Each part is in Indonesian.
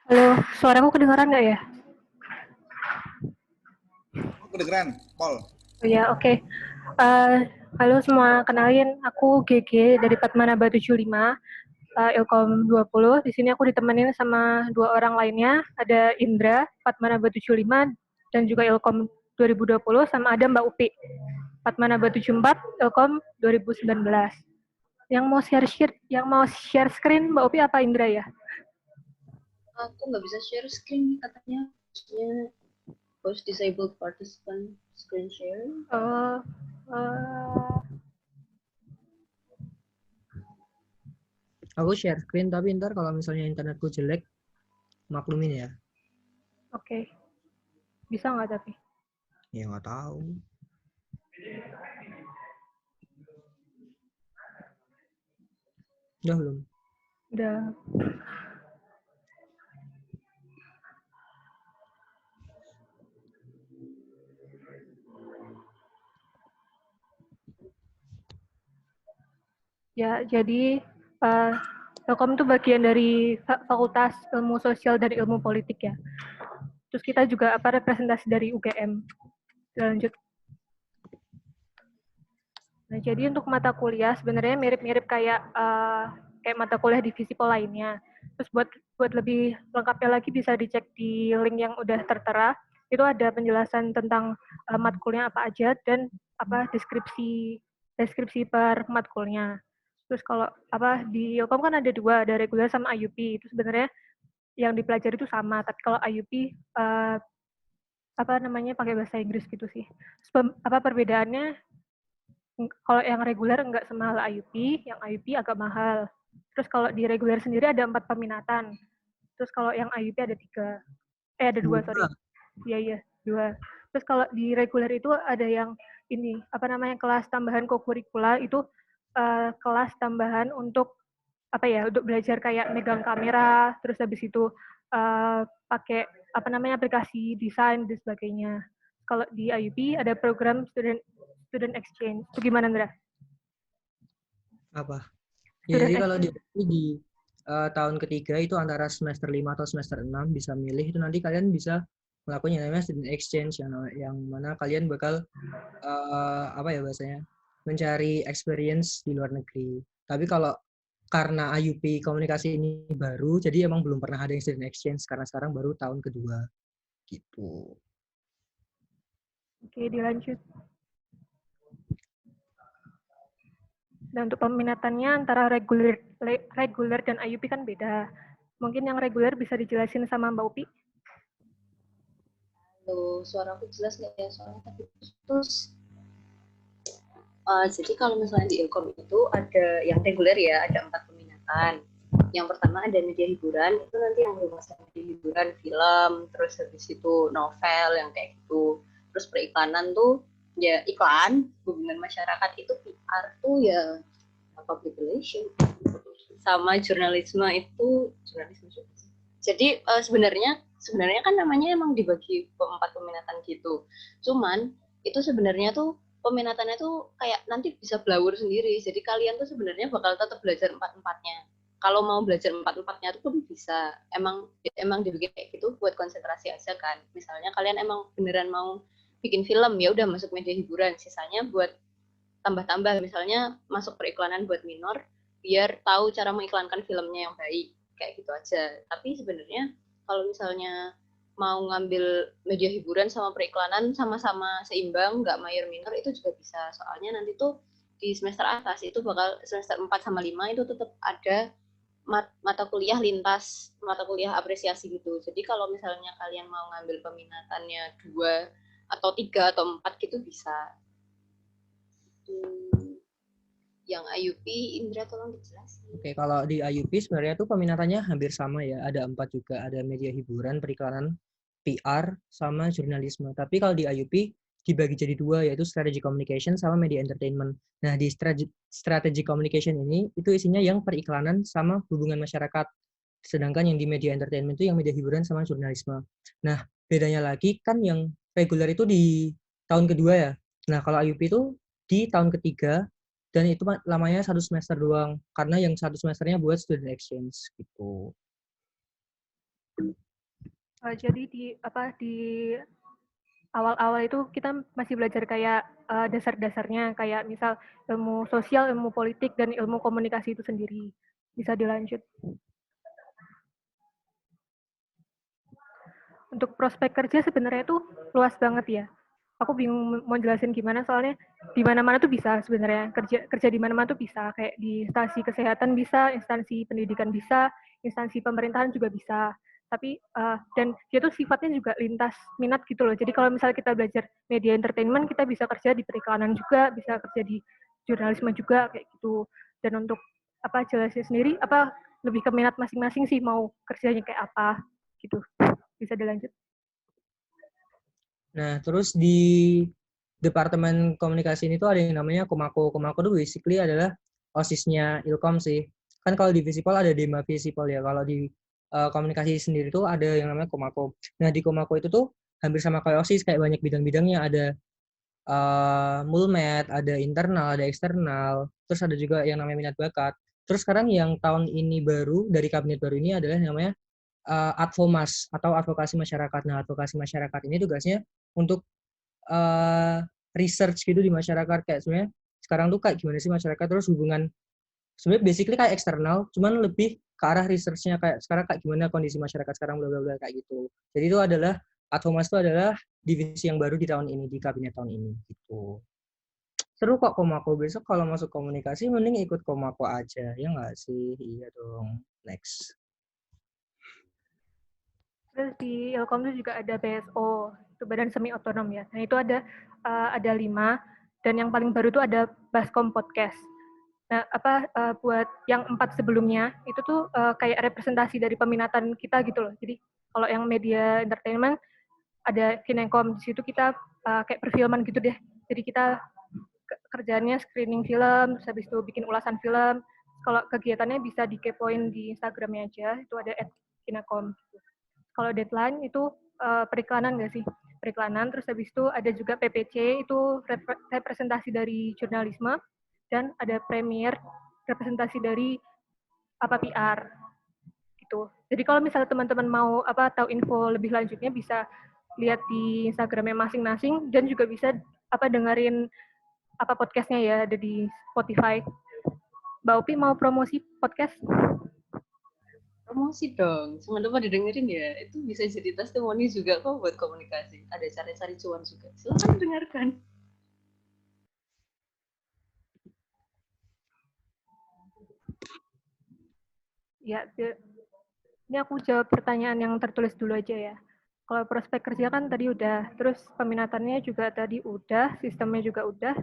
Halo, suaraku kedengaran nggak ya? Kedengeran, Pol. Oh ya, oke. Eh, halo semua, kenalin aku GG dari Padmanaba 75, Ilkom 20. Di sini aku ditemenin sama dua orang lainnya, ada Indra, Padmanaba 75, dan juga Ilkom 2020, sama ada Mbak Upi, Padmanaba 74, Ilkom 2019. Yang mau share screen Mbak Upi apa Indra ya? Aku nggak bisa share screen katanya, maksudnya host disabled participant screen share. Oh, uh, Aku share screen, tapi ntar kalau misalnya internetku jelek, maklumin ya. oke. Bisa nggak tapi? Ya nggak tahu. Udah belum? Udah. Ya, jadi Telkom itu bagian dari Fakultas Ilmu Sosial dan Ilmu Politik ya. Terus kita juga representasi dari UGM. Lanjut. Nah, jadi untuk mata kuliah sebenarnya mirip-mirip kayak mata kuliah di Visipol lainnya. Terus buat lebih lengkapnya lagi bisa dicek di link yang udah tertera. Itu ada penjelasan tentang matkulnya apa aja dan deskripsi per matkulnya. Terus kalau di Ilkom kan ada dua, ada reguler sama IUP. Itu sebenarnya yang dipelajari itu sama, tapi kalau IUP pakai bahasa Inggris gitu sih. Terus, perbedaannya kalau yang reguler nggak semahal IUP, yang IUP agak mahal. Terus kalau di reguler sendiri ada 4 peminatan. Terus kalau yang IUP ada 3. Ada 2, sorry. Iya, 2. Terus kalau di reguler itu ada yang ini, kelas tambahan kokurikula itu kelas tambahan untuk untuk belajar kayak megang kamera, terus habis itu pakai aplikasi desain dan sebagainya. Kalau di IUP ada program student exchange. Itu gimana, Andra? Apa? Ya, jadi kalau di tahun ketiga itu antara semester 5 atau semester 6 bisa milih, itu nanti kalian bisa melakukan yang namanya student exchange, yang mana kalian bakal mencari experience di luar negeri. Tapi kalau karena IUP komunikasi ini baru, jadi emang belum pernah ada yang student exchange karena sekarang baru tahun kedua gitu. Oke, dilanjut. Dan untuk peminatannya antara reguler dan IUP kan beda. Mungkin yang reguler bisa dijelasin sama Mbak Upi. Halo, suara aku jelas nggak ya? Soalnya tadi putus. Jadi kalau misalnya di Ilkom itu ada yang reguler ya, ada 4 peminatan. Yang pertama ada media hiburan, itu nanti yang bermasalah media hiburan, film, terus habis itu novel yang kayak gitu. Terus periklanan tuh ya iklan, hubungan masyarakat itu PR tuh ya public relation. Sama jurnalisme itu jurnalisme juga. Jadi sebenarnya kan namanya emang dibagi 4 peminatan gitu. Cuman itu sebenarnya tuh peminatannya tuh kayak nanti bisa blawur sendiri. Jadi kalian tuh sebenarnya bakal tetap belajar 4-4-nya. Kalau mau belajar 4-4-nya tuh pun bisa. Emang dibikin kayak gitu buat konsentrasi aja kan. Misalnya kalian emang beneran mau bikin film, ya udah masuk media hiburan. Sisanya buat tambah-tambah, misalnya masuk periklanan buat minor biar tahu cara mengiklankan filmnya yang baik, kayak gitu aja. Tapi sebenarnya kalau misalnya mau ngambil media hiburan sama periklanan sama-sama seimbang, nggak mayor minor, itu juga bisa. Soalnya nanti tuh di semester atas itu bakal semester 4 sama 5 itu tetap ada mata kuliah lintas, mata kuliah apresiasi gitu. Jadi kalau misalnya kalian mau ngambil peminatannya 2 atau 3 atau 4 gitu bisa. Yang IUP, Indra tolong dijelasin. Oke, kalau di IUP sebenarnya tuh peminatannya hampir sama ya. Ada 4 juga, ada media hiburan, periklanan, PR, sama jurnalisme. Tapi kalau di IUP dibagi jadi 2, yaitu strategy communication sama media entertainment. Nah, di strategy communication ini itu isinya yang periklanan sama hubungan masyarakat. Sedangkan yang di media entertainment itu yang media hiburan sama jurnalisme. Nah, bedanya lagi kan yang reguler itu di tahun kedua ya. Nah, kalau IUP itu di tahun ketiga, dan itu lamanya 1 semester doang, karena yang 1 semesternya buat student exchange gitu. Jadi di awal-awal itu kita masih belajar kayak dasar-dasarnya, kayak misal ilmu sosial, ilmu politik, dan ilmu komunikasi itu sendiri. Bisa dilanjut. Untuk prospek kerja sebenarnya itu luas banget ya. Aku bingung mau jelasin gimana, soalnya di mana-mana tuh bisa sebenarnya, kerja di mana-mana tuh bisa, kayak di instansi kesehatan bisa, instansi pendidikan bisa, instansi pemerintahan juga bisa. Tapi dan dia tuh sifatnya juga lintas minat gitu loh. Jadi kalau misalnya kita belajar media entertainment, kita bisa kerja di periklanan juga, bisa kerja di jurnalisme juga kayak gitu. Dan untuk jelasnya sendiri lebih ke minat masing-masing sih, mau kerjanya kayak apa gitu. Bisa dilanjut. Nah, terus di Departemen Komunikasi ini tuh ada yang namanya Komako. Komako itu basically adalah OSIS-nya Ilkom sih. Kan kalau di Visipol ada Dema Visipol ya. Kalau di komunikasi sendiri tuh ada yang namanya Komako. Nah, di Komako itu tuh hampir sama kayak OSIS, kayak banyak bidang-bidangnya. Ada mulmed, ada internal, ada eksternal. Terus ada juga yang namanya minat bakat. Terus sekarang yang tahun ini baru, dari kabinet baru ini adalah yang namanya Advomas atau advokasi masyarakat. Nah, advokasi masyarakat ini tugasnya untuk research gitu di masyarakat, kayak sebenarnya sekarang tuh kayak gimana sih masyarakat, terus hubungan sebenarnya basically kayak eksternal, cuman lebih ke arah researchnya, kayak sekarang kayak gimana kondisi masyarakat sekarang, bla bla bla kayak gitu. Jadi itu adalah Advomas itu adalah divisi yang baru di tahun ini, di kabinet tahun ini gitu. Seru kok Komako. Besok kalau masuk komunikasi mending ikut Komako aja, ya nggak sih? Iya dong. Next. Terus di Ilkom itu juga ada BSO, itu Badan Semi Otonom ya. Nah itu ada 5, dan yang paling baru itu ada Baskom Podcast. Nah buat yang 4 sebelumnya itu tuh kayak representasi dari peminatan kita gitu loh. Jadi kalau yang media entertainment ada Kinekom, di situ kita kayak perfilman gitu deh. Jadi kita kerjaannya screening film, terus habis itu bikin ulasan film. Kalau kegiatannya bisa dikepoin di Instagramnya aja, itu ada @kinekom. Kalau deadline itu periklanan nggak sih? Periklanan, terus habis itu ada juga PPC, itu representasi dari jurnalisme, dan ada premier, representasi dari PR gitu. Jadi kalau misalnya teman-teman mau tahu info lebih lanjutnya, bisa lihat di Instagramnya masing-masing, dan juga bisa dengerin podcastnya ya, ada di Spotify. Mbak Upi mau promosi podcast? Promosi dong, jangan lupa didengerin ya. Itu bisa jadi testimoni juga kok buat komunikasi. Ada cari-cari cuan juga. Silahkan dengarkan. Ya, ini aku jawab pertanyaan yang tertulis dulu aja ya. Kalau prospek kerja kan tadi udah, terus peminatannya juga tadi udah, sistemnya juga udah.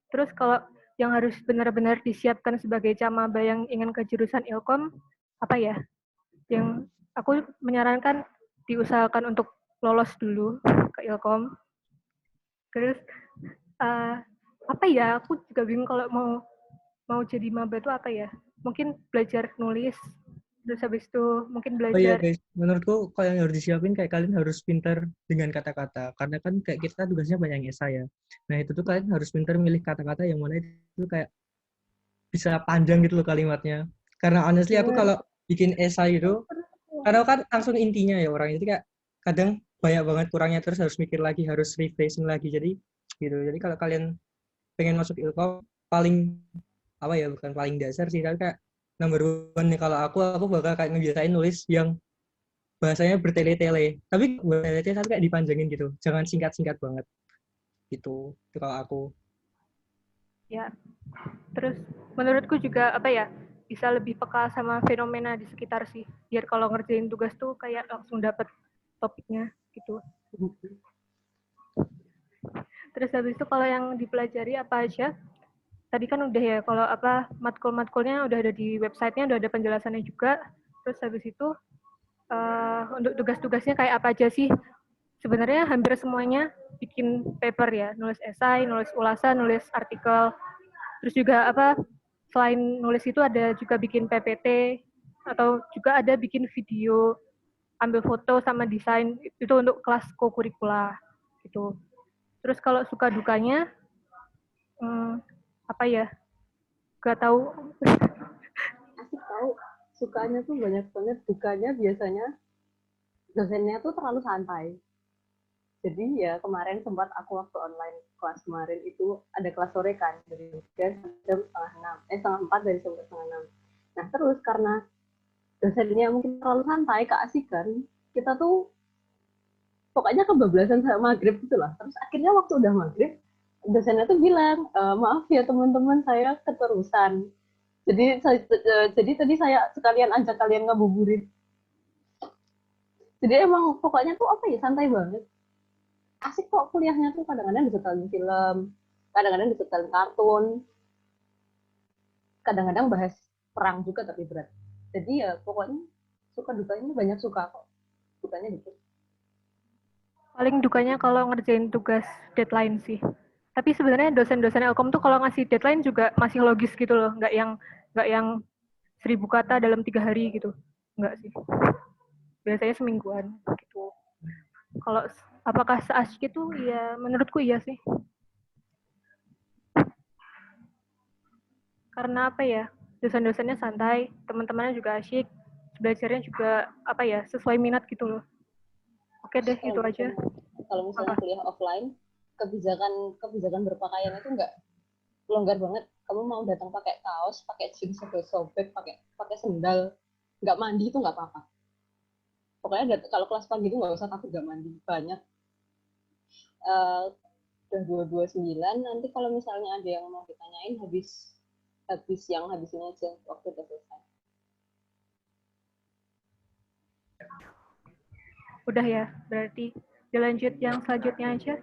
Terus kalau yang harus benar-benar disiapkan sebagai camaba yang ingin ke jurusan Ilkom, apa ya? Yang aku menyarankan diusahakan untuk lolos dulu ke Ilkom. Terus apa ya? Aku juga bingung kalau mau jadi maba itu apa ya? Mungkin belajar nulis, terus habis itu mungkin Oh iya belajar. guys, menurutku kalau yang harus disiapin kayak kalian harus pintar dengan kata-kata. Karena kan kayak kita tugasnya banyak yang esai ya. Nah itu tuh kalian harus pintar milih kata-kata yang mana itu kayak bisa panjang gitu loh kalimatnya. Karena honestly aku kalau bikin esai itu, karena kan langsung intinya ya orang itu kayak kadang banyak banget kurangnya, terus harus mikir lagi, harus refreshing lagi. Jadi gitu. Jadi kalau kalian pengen masuk Ilkom, paling apa ya, bukan paling dasar sih, tapi kayak number one nih kalau aku bakal kayak ngebiasain nulis yang bahasanya bertele-tele, tapi bertele-tele tapi kayak dipanjangin gitu, jangan singkat-singkat banget gitu. Itu kalau aku. Ya, terus menurutku juga bisa lebih peka sama fenomena di sekitar sih, biar kalau ngerjain tugas tuh kayak langsung dapet topiknya gitu. Terus habis itu kalau yang dipelajari apa aja, tadi kan udah ya, kalau matkul-matkulnya udah ada di websitenya, udah ada penjelasannya juga. Terus habis itu untuk tugas-tugasnya kayak apa aja sih, sebenarnya hampir semuanya bikin paper ya, nulis esai, nulis ulasan, nulis artikel. Terus juga selain nulis itu ada juga bikin PPT, atau juga ada bikin video, ambil foto sama desain, itu untuk kelas co-kurikula gitu. Terus kalau suka dukanya apa ya, gak tahu. Asik tahu, sukanya tuh banyak banget, dukanya biasanya dosennya tuh terlalu santai. Jadi ya kemarin sempat aku waktu online kelas kemarin itu ada kelas sore kan dari jam setengah 6, setengah 4 dari sampai setengah 6. Nah terus karena dosennya mungkin terlalu santai, keasikan, kita tuh pokoknya kebablasan sampai maghrib gitu lah. Terus akhirnya waktu udah maghrib, dosennya tuh bilang, maaf ya teman-teman saya keterusan. Jadi tadi saya sekalian ajak kalian ngabuburit. Jadi emang pokoknya tuh apa ya, santai banget. Asik kok kuliahnya tuh, kadang-kadang disetelin film, kadang-kadang disetelin kartun, kadang-kadang bahas perang juga tapi berat. Jadi ya pokoknya suka dukanya banyak, suka kok, dukanya dikit. Paling dukanya kalau ngerjain tugas deadline sih. Tapi sebenarnya dosen-dosen Elkom tuh kalau ngasih deadline juga masih logis gitu loh, nggak yang 1000 kata dalam 3 hari gitu, nggak sih. Biasanya semingguan gitu. Kalau apakah seasyik itu? Ya menurutku iya sih. Karena apa ya, dosen-dosennya santai, teman-temannya juga asyik, belajarnya juga apa ya, sesuai minat gitu loh. Oke deh, itu aja. Kalau misalnya kuliah offline, kebijakan berpakaian itu nggak longgar banget. Kamu mau datang pakai kaos, pakai jeans sobek-sobek, pakai sendal, nggak mandi itu nggak apa-apa. Pokoknya kalau kelas pagi itu nggak usah takut nggak mandi, banyak. Udah 229, nanti kalau misalnya ada yang mau ditanyain habis yang habis ini aja, waktu udah selesai. Udah ya, berarti dilanjut yang selanjutnya aja.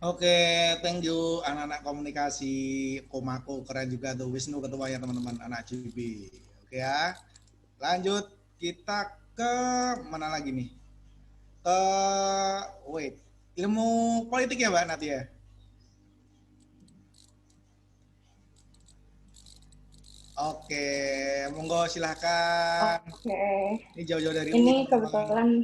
Oke, thank you anak-anak komunikasi Komako, keren juga tuh Wisnu ketuanya teman-teman anak JB. Oke ya, lanjut kita ke mana lagi nih? Wait, ilmu politik ya Mbak Nati ya? Oke, monggo silahkan. Oke. Ini jauh-jauh dari Ini UI, kebetulan